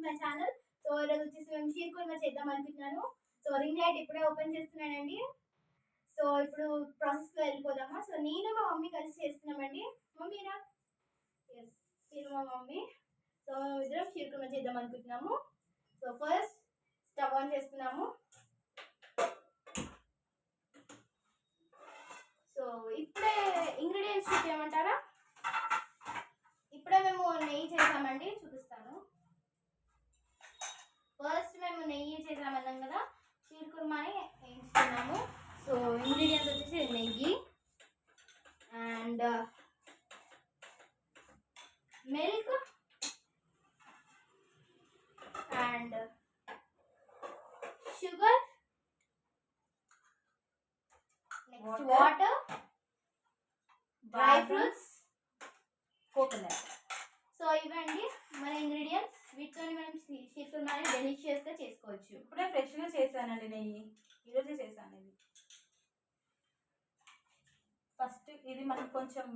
To my channel. So ఈరోజు వచ్చేసి మేము షీర్ కుర్మా చేద్దాం అనుకుంటున్నాను. సో రింగ్ లైట్ ఇప్పుడే ఓపెన్ చేస్తున్నానండి. సో ఇప్పుడు ప్రాసెస్లో వెళ్ళిపోదామా. సో నేను మా మమ్మీ కలిసి చేస్తున్నామండి. మమ్మీరా ఎస్ నేను మా మమ్మీ. సో ఇద్దరం షీర్ కుర్మా చేద్దాం అనుకుంటున్నాము. సో ఫస్ట్ స్టవ్ ఆన్ చేస్తున్నాము. సో ఇప్పుడే ఇంగ్రీడియంట్స్ చూపించమంటారా? ఇప్పుడే మేము నెయ్యి చేసామండి, చూపిస్తాను. ఫస్ట్ మేము నెయ్యి చేసామన్నాం కదా, షీర్ కుర్మాని వేయించుకున్నాము. సో ఇంగ్రీడియంట్స్ వచ్చేసి నెయ్యి and milk and sugar, next water, dry fruits, coconut. So ఇవండి మన ఇంగ్రీడియంట్స్. వీటితో మనం షీర్ కుర్మాని డెలిషియస్గా చేసుకోవచ్చు. ఇప్పుడే ఫ్రెష్గా చేశానండి నెయ్యి, ఈరోజే చేశాను. ఇది ఫస్ట్ ఇది మనం కొంచెం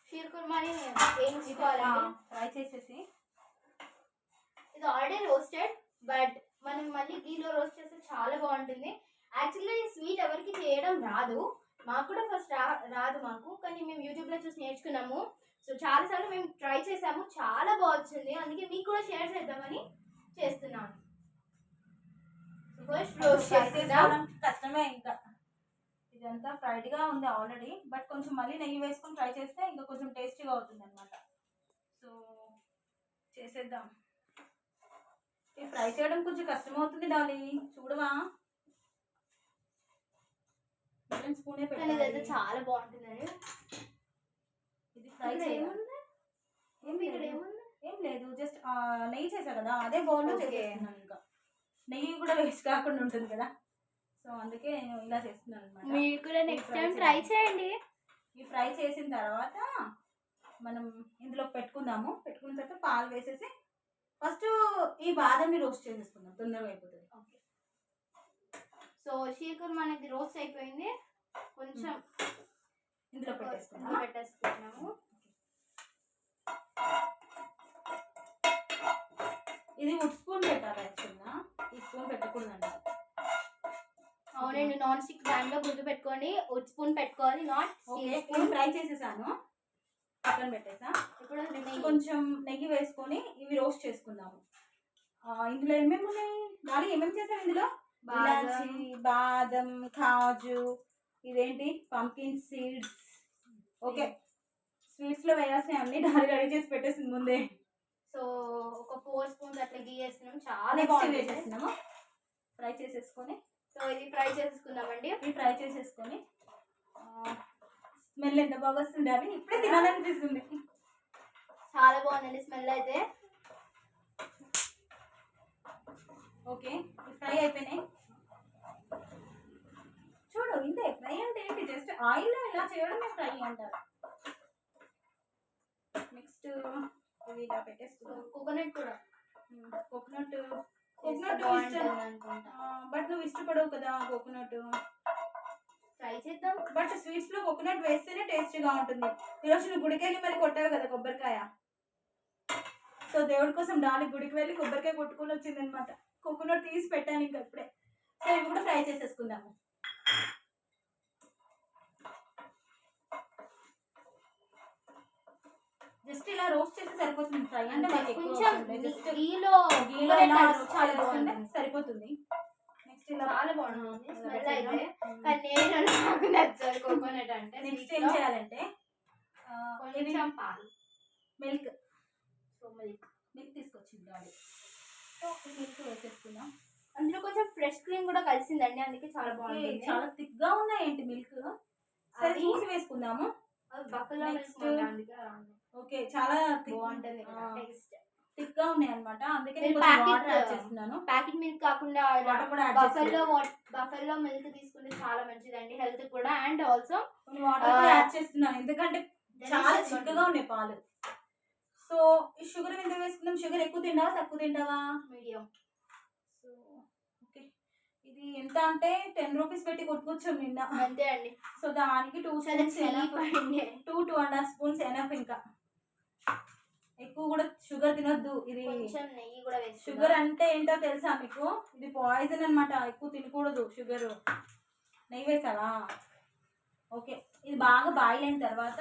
షీర్ కుర్మాని వేయించుకోవాలండి, ఫ్రై చేసేసి. ఇది ఆల్రెడీ రోస్టెడ్, బట్ మనం మళ్ళీ గీలో రోస్ట్ చేస్తే చాలా బాగుంటుంది. యాక్చువల్లీ ఈ స్వీట్ ఎవరికి చేయడం రాదు, మాకు కూడా ఫస్ట్ రాదు మాకు, కానీ మేము యూట్యూబ్లో చూసి నేర్చుకున్నాము. సో చాలాసార్లు మేము ట్రై చేసాము, చాలా బాగుంది. అందుకే మీకు కూడా షేర్ చేద్దామని చేస్తున్నాను. ఫస్ట్ రోస్ట్ చేసేద్దాం. కష్టమే, ఇంకా ఇదంతా ఫ్రైడ్గా ఉంది ఆల్రెడీ, బట్ కొంచెం మళ్ళీ నెయ్యి వేసుకొని ఫ్రై చేస్తే ఇంకా కొంచెం టేస్టీగా అవుతుంది అనమాట. సో చేసేద్దాం. ఈ ఫ్రై చేయడం కొంచెం కష్టమవుతుంది డాలి, చూడవా? స్పూనే పెట్టాలి, చాలా బాగుంటుందండి. ఇది ఫ్రై చేయకుండా ఏం లేదు, జస్ట్ నెయ్యి చేసా కదా, అదే బౌల్లో చేసేస్తున్నాను. ఇంకా నెయ్యి కూడా వేస్ట్ కాకుండా ఉంటుంది కదా, సో అందుకే నేను ఇలా చేస్తున్నాను అనమాట. మీరు కూడా నెక్స్ట్ టైం ట్రై చేయండి. ఈ ఫ్రై చేసిన తర్వాత మనం ఇందులో పెట్టుకుందాము. పెట్టుకున్న తర్వాత పాలు వేసేసి ఫస్ట్ ఈ బాదంని రోస్ట్ చేసేసుకుందాం, తొందరగా అయిపోతుంది. ఓకే, సో షీర్ కుర్మా అనేది రోస్ట్ అయిపోయింది, కొంచెం ఇందులో పెట్టేసుకున్నాము. ఇది వుడ్ స్పూన్ పెట్టాలి యాక్చువల్గా, ఈ స్పూన్ పెట్టకూడదండి. అవునండి, నాన్ స్టిక్ ప్యాన్లో గుర్తు పెట్టుకోండి, వుడ్ స్పూన్ పెట్టుకోవాలి. స్పూన్ ఫ్రై చేసేసాను, పక్కన పెట్టేసా. ఇప్పుడు కొంచెం నెయ్యి వేసుకొని ఇవి రోస్ట్ చేసుకుందాము. ఇందులో ఏమేమి ఉన్నాయి డాడీ? ఏమేమి చేసాం ఇందులో? ఇలాచి, బాదం, కాజు, ఇదేంటి పంకిన్ సీడ్స్. ఓకే, స్వీట్స్లో వేయాల్సిన అన్ని డాడీ రెడీ చేసి పెట్టేసింది ముందే. సో ఒక 4 స్పూన్స్ అట్లా గీ వేస్తున్నాం, చాలా బాగుంది. వేసేస్తున్నాము, ఫ్రై చేసేసుకొని. సో ఇది ఫ్రై చేసుకుందామండి. ఇది ఫ్రై చేసేసుకొని స్మెల్ ఎంత బాగా వస్తుంది అని ఇప్పుడే తినాలనిపిస్తుంది. చాలా బాగుందండి స్మెల్ అయితే. ఓకే, ఫ్రై అయిపోయినాయి. చూడు, ఇంతే ఫ్రై అంటే ఏంటి, జస్ట్ ఆయిల్లో ఇలా చేయడమే ఫ్రై అంటారు. నెక్స్ట్ ఇవి ఇలా పెట్టేసుకున్నాం. కోకోనట్ కూడా, కోకోనట్ బట్ నువ్వు ఇష్టపడవు కదా కోకోనట్. ట్రై చేద్దాం, బట్ స్వీట్స్లో కోకోనట్ వేస్తేనే టేస్టీగా ఉంటుంది. ఈరోజు నువ్వు గుడికి వెళ్ళి మరి కొట్టావు కదా కొబ్బరికాయ, సో దేవుడి కోసం డాలి గుడికి వెళ్ళి కొబ్బరికాయ కొట్టుకొని వచ్చింది అనమాట. కోకోనట్ తీసి పెట్టాను ఇంకా ఇప్పుడే. సో ఇవి కూడా ఫ్రై చేసేసుకుందాము. జస్ట్ ఇలా రోస్ట్ చేస్తే సరిపోతుంది. ఫ్రై అంటే సరిపోతుంది. నెక్స్ట్ ఇలా చాలా బాగుంటుంది స్మెల్ అయితే, కానీ నాకు నచ్చదు కోకోనట్ అంటే. నెక్స్ట్ ఏం చేయాలంటే కొంచెం పాలు, మిల్క్. సో మిల్క్ తీసుకొచ్చింది డాడీ, సో మిల్క్ వేసేసుకుందాం. అందులో కొంచెం ఫ్రెష్ క్రీమ్ కూడా కలిసిందండి, అందుకే చాలా బాగుంటుంది. చాలా థిక్ గా ఉన్నాయేంటి మిల్క్, సరే చూసి వేసుకుందాము. Buffalo milk. ఓకే, చాలా బాగుంటుంది టేస్ట్, థిక్ గా ఉన్నాయి అన్నమాట. అందుకే వాటర్ యాడ్ చేస్తున్నాను. ప్యాకెట్ మిల్క్ కాకుండా బఫెలో మిల్క్ తీసుకుంటే చాలా మంచిదండి హెల్త్ కూడా. అండ్ ఆల్సో వాటర్ యాడ్ చేస్తున్నాను ఎందుకంటే చాలా చిక్కగా ఉన్నాయి పాలు. సో ఈ షుగర్ ఎంత వేసుకుందాం? షుగర్ ఎక్కువ తింటావా తక్కువ తింటావా? మీడియం. సో ఓకే, ఇది ఎంత అంటే 10 రూపీస్ పెట్టి కొట్టుకొచ్చాం నిన్న, అంతే అండి. సో దానికి 2 2.5 స్పూన్స్ ఎనఫ్. ఇంకా ఎక్కువ కూడా షుగర్ తినొద్దు. ఇది కొంచెం నెయ్యి కూడా వేసి షుగర్ అంటే ఏంటో తెలుసా మీకు? ఇది పాయిజన్ అనమాట, ఎక్కువ తినకూడదు షుగర్. నెయ్యి వేసావా? ఓకే, ఇది బాగా బాయిల్ అయిన తర్వాత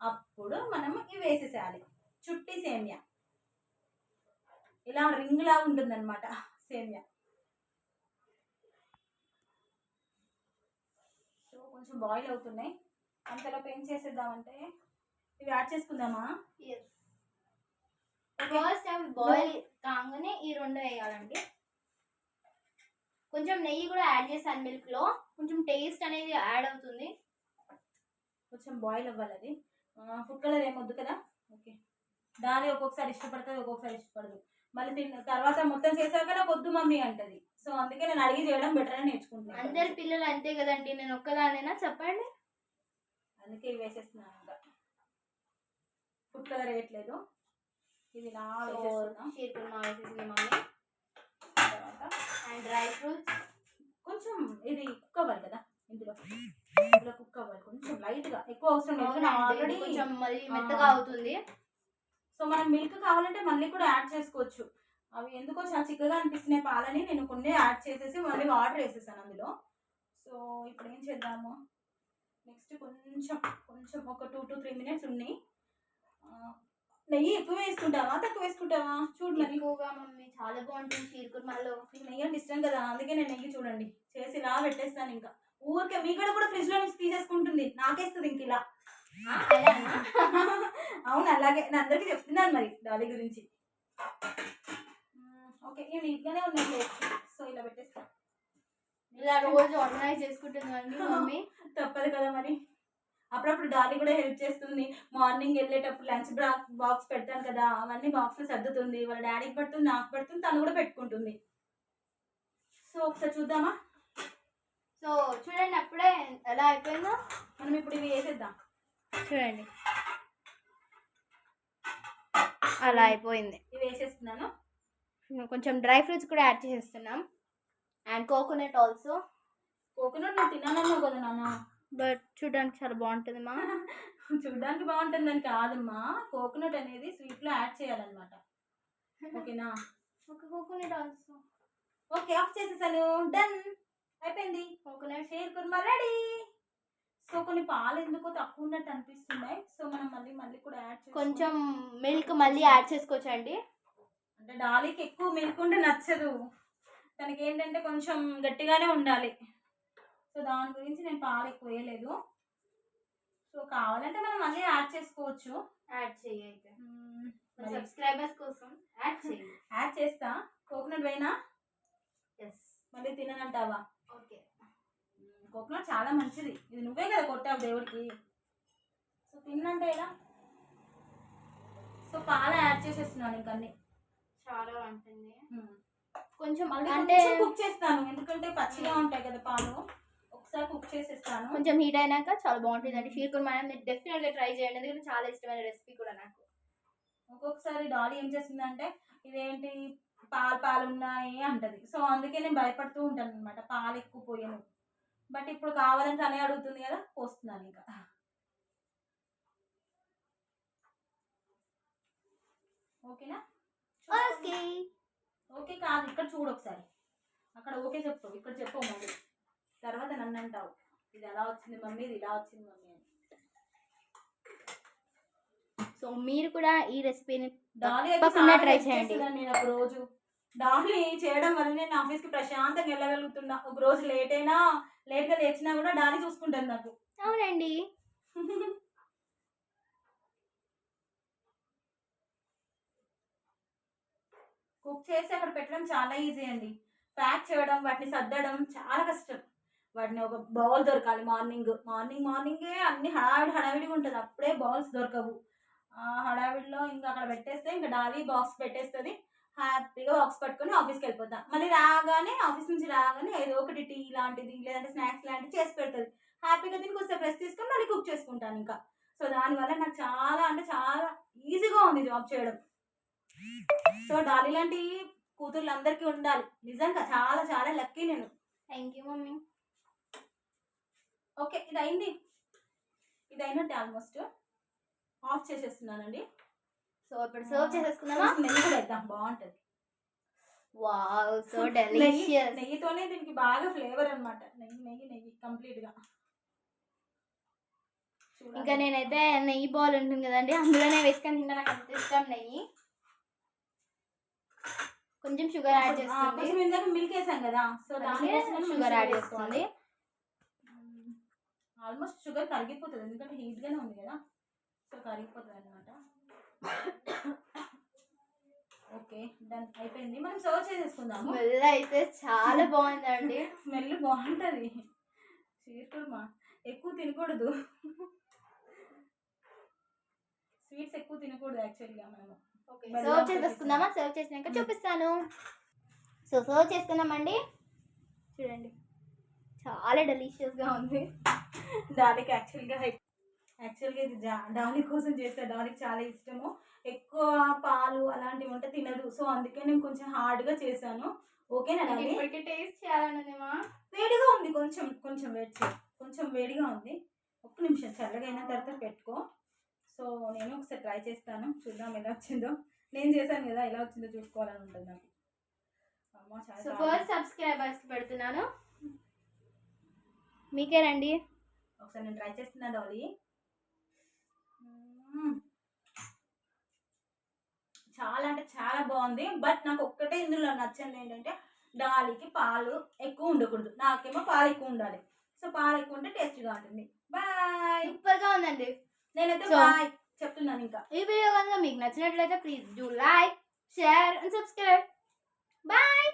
అప్పుడు మనం ఇవి వేసేసేయాలి. చుట్టి సేమియా ఇలా రింగ్ లా ఉంటుంది అనమాట సేమియా. సో కొంచెం బాయిల్ అవుతున్నాయి, అంతలోపు ఏం చేసేద్దామంటే ఇవి యాడ్ చేసుకుందామా? ఫస్ట్ అవి బాయిల్ కాగానే ఈ రెండు వేయాలండి. కొంచెం నెయ్యి కూడా యాడ్ చేశాను మిల్క్ లో, కొంచెం టేస్ట్ అనేది యాడ్ అవుతుంది. కొంచెం బాయిల్ అవ్వాలి అది. ఫుడ్ కలర్ ఏమొద్దు కదా? ఓకే, దాని ఒక్కొక్కసారి ఇష్టపడుతుంది, ఒక్కొక్కసారి ఇష్టపడదు. మళ్ళీ తిన్న తర్వాత మొత్తం చేశాక నాకు వద్దు మమ్మీ అంటది. సో అందుకే నేను అడిగి చేయడం బెటర్ అని నేర్చుకుంటున్నాను. అందరి పిల్లలు అంతే కదండి, నేను ఒక్కదానేనా చెప్పండి? అందుకే ఇవి వేసేస్తున్నాను. ఇంకా ఫుడ్ కలర్ వేయట్లేదు, ఇది ఇలా వేసేస్తున్నాం. షీర్ కుర్మా వేసేసింది మమ్మీ. తర్వాత అండ్ డ్రై ఫ్రూట్స్ కొంచెం ఇది కుక్ అవ్వాలి కదా, ఇందులో కుక్ అవ్వాలి కొంచెం లైట్గా, ఎక్కువ అవసరం లేదు. ఆల్రెడీ కొంచెం మళ్ళీ మెత్తగా అవుతుంది. సో మనం మిల్క్ కావాలంటే మళ్ళీ కూడా యాడ్ చేసుకోవచ్చు. అవి ఎందుకో చాలా చిక్కగా అనిపిస్తున్నాయి పాలని నేను కొన్ని యాడ్ చేసేసి మళ్ళీ వాటర్ వేసేసాను అందులో. సో ఇప్పుడు ఏం చేద్దాము, నెక్స్ట్ కొంచెం కొంచెం ఒక 2 to 3 minutes ఉన్నాయి. నెయ్యి ఎక్కువ వేసుకుంటావా తక్కువ వేసుకుంటావా? చూడు మరి. ఎక్కువగా మమ్మీ, చాలా బాగుంటుంది షీర్ కుర్మాలో. నీకు నెయ్యి అంటే ఇష్టం కదా, అందుకే నేను నెయ్యి చూడండి చేసి ఇలా పెట్టేస్తాను. ఇంకా ఊరికే మీ కూడా ఫ్రిడ్జ్ లో నుంచి తీసేసుకుంటుంది, నాకేస్తుంది ఇంక ఇలా. అవును, అలాగే నేను అందరికీ చెప్తున్నాను మరి డాలీ గురించి. ఓకే, ఇవి నీట్గానే ఉన్నాయి. సో ఇలా పెట్టేస్తాను. ఇలా రోజు ఆర్గనైజ్ చేసుకుంటుందండి మమ్మీ. తప్పదు కదా మరి, అప్పుడప్పుడు డాలీ కూడా హెల్ప్ చేస్తుంది. మార్నింగ్ వెళ్ళేటప్పుడు లంచ్ బాక్స్ పెడతాను కదా, అవన్నీ బాక్స్లో సర్దుతుంది. వాళ్ళ డాడీకి పడుతుంది, నాకు పడుతుంది, తను కూడా పెట్టుకుంటుంది. సో ఒకసారి చూద్దామా? సో చూడండి అప్పుడే ఎలా అయిపోయిందో. మనం ఇప్పుడు ఇవి వేసేద్దాం. చూడండి అలా అయిపోయింది. ఇవి వేసేస్తున్నాను. కొంచెం డ్రై ఫ్రూట్స్ కూడా యాడ్ చేసేస్తున్నాం. And coconut also. కోకోనట్ నువ్వు తినాలన్నావు కదా నాన్న. బట్ చూడడానికి చాలా బాగుంటుంది మా. చూడడానికి బాగుంటుందని కాదమ్మా, కోకోనట్ అనేది స్వీట్లో యాడ్ చేయాలన్నమాట. ఓకేనా? ఒక కోకోనట్ ఆల్సో. ఓకే, ఆఫ్ చేసేసాను. డన్, అయిపోయింది. Coconut sheer khurma ready. So కొన్ని పాలు ఎందుకో తక్కువ ఉన్నట్టు అనిపిస్తున్నాయి. సో మనం మళ్ళీ కూడా యాడ్ చేసి కొంచెం మిల్క్ మళ్ళీ యాడ్ చేసుకోవచ్చు అండి. అంటే డాలీకి ఎక్కువ మిల్క్ ఉంటే నచ్చదు, తనకి ఏంటంటే కొంచెం గట్టిగానే ఉండాలి. సో దాని గురించి నేను పాలు ఎక్కువ వేయలేదు. సో కావాలంటే మనం మళ్ళీ యాడ్ చేసుకోవచ్చు. యాడ్ చేయైతే సబ్స్క్రైబర్స్ కోసం యాడ్ చేస్తా. కోకోనట్ వేయనా? ఎస్. మళ్ళీ తిననంటావా? ఓకే. కోకోనట్ చాలా మంచిది, ఇది నువ్వే కదా కొట్టావు దేవుడికి. సో తిన్నంటే ఎలా? సో పాలు యాడ్ చేసేస్తున్నాను ఇంక అన్ని. చాలా బాగుంటుంది. కొంచెం అంటే కుక్ చేస్తాను, ఎందుకంటే పచ్చిగా ఉంటాయి కదా పాలు. ఒకసారి కుక్ చేసేస్తాను. కొంచెం హీట్ అయినాక చాలా బాగుంటుంది అండి షీర్ కుర్మా. మీరు డెఫినెట్గా ట్రై చేయండి, ఎందుకంటే చాలా ఇష్టమైన రెసిపీ కూడా నాకు. ఒక్కొక్కసారి డాలీ ఏం చేస్తుందంటే ఇదేంటి పాలు ఉన్నాయి అంటది. సో అందుకే నేను భయపడుతూ ఉంటాను అనమాట, పాలు ఎక్కువ పోయాను. బట్ ఇప్పుడు కావాలని తనే అడుగుతుంది కదా, పోస్తున్నాను ఇంకా. ఓకేనా? ఓకే. ఓకే కాదు, ఇక్కడ చూడు ఒకసారి. అక్కడ ఓకే చెప్పు, ఇక్కడ చెప్పు మళ్ళీ. తర్వాత నన్ను అంటావు ఇది ఎలా వచ్చింది మమ్మీ, ఇది ఇలా వచ్చింది మమ్మీ అని. సో మీరు కూడా ఈ రెసిపీని డాలీ తప్పకుండా ట్రై చేయండి. నేను ఒక రోజు డాలీ చేయడం వల్ల నేను ఆఫీస్కి ప్రశాంతంగా వెళ్ళగలుగుతున్నా. ఒక రోజు లేట్గా లేచినా కూడా డాలీ చూసుకుంటాను నాకు. అవునండి. కుక్ చేసి అక్కడ పెట్టడం చాలా ఈజీ అండి. ప్యాక్ చేయడం, వాటిని సర్దడం చాలా కష్టం. వాటిని ఒక బౌల్ దొరకాలి. మార్నింగే అన్ని హడావిడిగా ఉంటుంది, అప్పుడే బౌల్స్ దొరకవు. హడావిడిలో ఇంకా అక్కడ పెట్టేస్తే ఇంకా డాలీ బాక్స్ పెట్టేస్తుంది. హ్యాపీగా బాక్స్ పట్టుకొని ఆఫీస్కి వెళ్ళిపోతాం. మళ్ళీ ఆఫీస్ నుంచి రాగానే ఏదో ఒకటి టీ లాంటిది లేదంటే స్నాక్స్ లాంటివి చేసి పెడుతుంది. హ్యాపీగా దీనికి వస్తే ప్రెస్ తీసుకొని మళ్ళీ కుక్ చేసుకుంటాను ఇంకా. సో దానివల్ల నాకు చాలా అంటే చాలా ఈజీగా ఉంది జాబ్ చేయడం. సో డాలీ లాంటి కూతుర్లు అందరికీ ఉండాలి, నిజంగా చాలా చాలా లక్కీ నేను. Thank you mummy. ఓకే, ఇది అయినట్టు ఆల్మోస్ట్. ఆఫ్ చేసేస్తున్నానండి. సో ఇప్పుడు సర్వ్ చేసేసుకుందామా? కొంచెం నెయ్యి కూడా వేద్దాం, బాగుంటుంది. Wow, so delicious. నెయ్యితోనే దీనికి బాగా ఫ్లేవర్ అన్నమాట. నెయ్యి నెయ్యి నెయ్యి కంప్లీట్ గా. ఇంకా నేనైతే నెయ్యి బాల్ ఉంటుంది కదండి, అందులోనే వేసుకొని తింటా. నాకు అంత ఇష్టం నెయ్యి. కొంచెం షుగర్ యాడ్ చేస్తుంది. కొంచెం ఇందాక మిల్క్ వేసాం కదా, సో దానికోసం షుగర్ యాడ్ చేస్తుంది. ఆల్మోస్ట్ షుగర్ కరిగిపోతుంది, ఎందుకంటే హీట్ గానే ఉంది కదా, సో కరిగిపోతుంది అనమాట. ఓకే, డన్, అయిపోయింది. మనం సర్వ్ చేసేసుకుందాము. స్మెల్ అయితే చాలా బాగుందండి. స్మెల్ బాగుంటుంది. షీర్ కుర్మా ఎక్కువ తినకూడదు, స్వీట్స్ ఎక్కువ తినకూడదు యాక్చువల్గా మనము. సర్వ్ చేసేసుకుందామా? సర్వ్ చేసినాక చూపిస్తాను. సో సర్వ్ చేసుకున్నామండి, చూడండి చాలా డెలిషియస్గా ఉంది. డాలీకి యాక్చువల్గా ఇది డాలీ కోసం చేస్తాను. డాలీకి చాలా ఇష్టము, ఎక్కువ పాలు అలాంటివి ఉంటే తినదు, సో అందుకే నేను కొంచెం హార్డ్గా చేశాను. ఓకేనా డాలీ? ఇప్పటికే టేస్ట్ చేయాలన్నదేమా? వేడిగా ఉంది, కొంచెం కొంచెం కొంచెం వేడిగా ఉంది. ఒక్క నిమిషం, చల్లగా అయిన తర్వాత పెట్టుకో. సో నేను ఒకసారి ట్రై చేస్తాను, చూద్దాం ఎలా వచ్చిందో. నేను చేశాను కదా, ఎలా వచ్చిందో చూసుకోవాలని ఉంటుంది నాకు. సో ఫస్ట్ సబ్స్క్రైబర్స్కి పెడుతున్నాను, మీకేనండి. ఒకసారి నేను ట్రై చేస్తున్నా డాలీ. చాలా అంటే చాలా బాగుంది. బట్ నాకు ఒక్కటే ఇందులో నచ్చింది ఏంటంటే, డాలీకి పాలు ఎక్కువ ఉండకూడదు, నాకేమో పాలు ఎక్కువ ఉండాలి. సో పాలు ఎక్కువ ఉంటే టేస్ట్గా ఉంటుంది. బాయ్. సూపర్గా ఉందండి. నేనైతే బాయ్ చెప్తున్నాను. ఇంకా ఈ వీడియో కనుక మీకు నచ్చినట్లయితే please do like, share and subscribe. Bye.